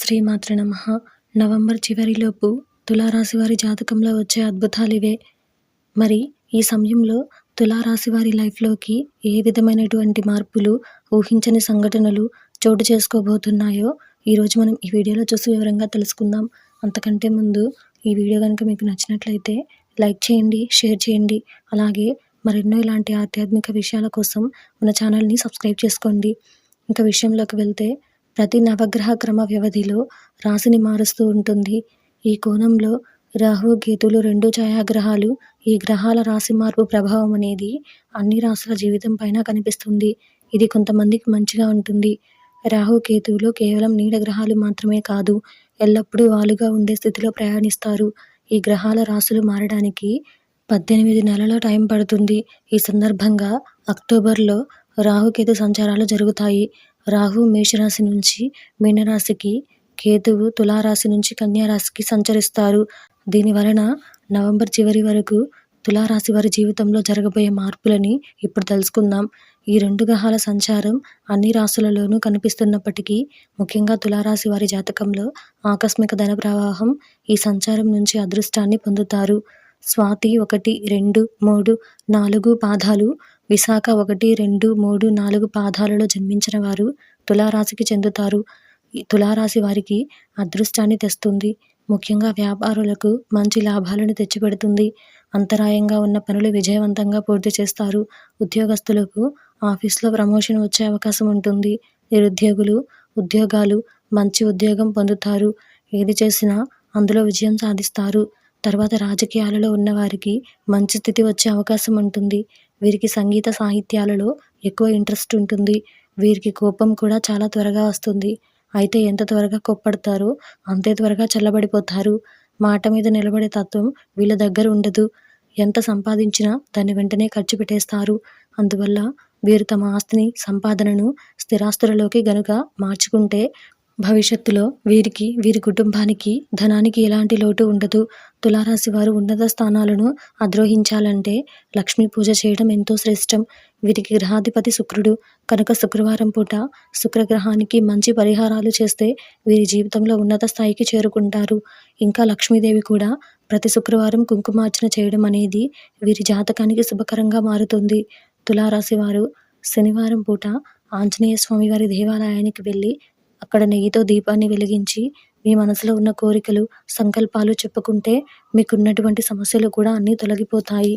శ్రీమాత్రే నమః. నవంబర్ చివరిలోపు తులారాశి వారి జాతకంలో వచ్చే అద్భుతాలివే. మరి ఈ సమయంలో తులారాశి వారి లైఫ్‌లోకి ఏ విధమైనటువంటి మార్పులు, ఊహించని సంఘటనలు చోటు చేసుకోబోతున్నాయో ఈరోజు మనం ఈ వీడియోలో చూసి వివరంగా తెలుసుకుందాం. అంతకంటే ముందు ఈ వీడియో గనుక మీకు నచ్చినట్లయితే లైక్ చేయండి, షేర్ చేయండి. అలాగే మరెన్నో ఇలాంటి ఆధ్యాత్మిక విషయాల కోసం మన ఛానల్‌ని సబ్స్క్రైబ్ చేసుకోండి. ఇక విషయంలోకి వెళ్తే ప్రతి నవగ్రహ క్రమ వ్యవధిలో రాశిని మారుస్తూ ఉంటుంది. ఈ కోణంలో రాహు, కేతులు 2 ఛాయాగ్రహాలు. ఈ గ్రహాల రాశి మార్పు ప్రభావం అనేది అన్ని రాశుల జీవితం పైన కనిపిస్తుంది. ఇది కొంతమందికి మంచిగా ఉంటుంది. రాహు, కేతువులు కేవలం నీడ గ్రహాలు మాత్రమే కాదు, ఎల్లప్పుడూ వాలుగా ఉండే స్థితిలో ప్రయాణిస్తారు. ఈ గ్రహాల రాశులు మారడానికి 18 నెలల టైం పడుతుంది. ఈ సందర్భంగా అక్టోబర్లో రాహుకేతు సంచారాలు జరుగుతాయి. రాహు మేషరాశి నుంచి మీనరాశికి, కేతువు తులారాశి నుంచి కన్యారాశికి సంచరిస్తారు. దీని వలన నవంబర్ చివరి వరకు తులారాశి వారి జీవితంలో జరగబోయే మార్పులని ఇప్పుడు తెలుసుకుందాం. ఈ 2 గ్రహాల సంచారం అన్ని రాశులలోనూ కనిపిస్తున్నప్పటికీ ముఖ్యంగా తులారాశి వారి జాతకంలో ఆకస్మిక ధన ప్రవాహం ఈ సంచారం నుంచి అదృష్టాన్ని పొందుతారు. స్వాతి 1, 2, 3, 4 పాదాలు, విశాఖ 1, 2, 3, 4 పాదాలలో జన్మించిన వారు తులారాశికి చెందుతారు. ఈ తులారాశి వారికి అదృష్టాన్ని తెస్తుంది. ముఖ్యంగా వ్యాపారులకు మంచి లాభాలను తెచ్చిపెడుతుంది. అంతరాయంగా ఉన్న పనులు విజయవంతంగా పూర్తి చేస్తారు. ఉద్యోగస్తులకు ఆఫీస్లో ప్రమోషన్ వచ్చే అవకాశం ఉంటుంది. నిరుద్యోగులు ఉద్యోగాలు, మంచి ఉద్యోగం పొందుతారు. ఏది చేసినా అందులో విజయం సాధిస్తారు. తర్వాత రాజకీయాలలో ఉన్నవారికి మంచి స్థితి వచ్చే అవకాశం ఉంటుంది. వీరికి సంగీత సాహిత్యాలలో ఎక్కువ ఇంట్రెస్ట్ ఉంటుంది. వీరికి కోపం కూడా చాలా త్వరగా వస్తుంది. అయితే ఎంత త్వరగా కోప్పడతారో అంతే త్వరగా చల్లబడిపోతారు. మాట మీద నిలబడే తత్వం వీళ్ళ దగ్గర ఉండదు. ఎంత సంపాదించినా దాన్ని వెంటనే ఖర్చు పెట్టేస్తారు. అందువల్ల వీరు తమ ఆస్తిని, సంపాదనను స్థిరాస్తులలోకి గనుక మార్చుకుంటే భవిష్యత్తులో వీరికి, వీరి కుటుంబానికి, ధనానికి ఎలాంటి లోటు ఉండదు. తులారాశి వారు ఉన్నత స్థానాలను అధిరోహించాలంటే లక్ష్మీ పూజ చేయడం ఎంతో శ్రేష్టం. వీరికి గ్రహాధిపతి శుక్రుడు కనుక శుక్రవారం పూట శుక్రగ్రహానికి మంచి పరిహారాలు చేస్తే వీరి జీవితంలో ఉన్నత స్థాయికి చేరుకుంటారు. ఇంకా లక్ష్మీదేవి కూడా ప్రతి శుక్రవారం కుంకుమార్చన చేయడం అనేది వీరి జాతకానికి శుభకరంగా మారుతుంది. తులారాశి వారు శనివారం పూట ఆంజనేయ స్వామి వారి దేవాలయానికి వెళ్ళి అక్కడ నెయ్యితో దీపాన్ని వెలిగించి మీ మనసులో ఉన్న కోరికలు, సంకల్పాలు చెప్పుకుంటే మీకున్నటువంటి సమస్యలు కూడా అన్నీ తొలగిపోతాయి.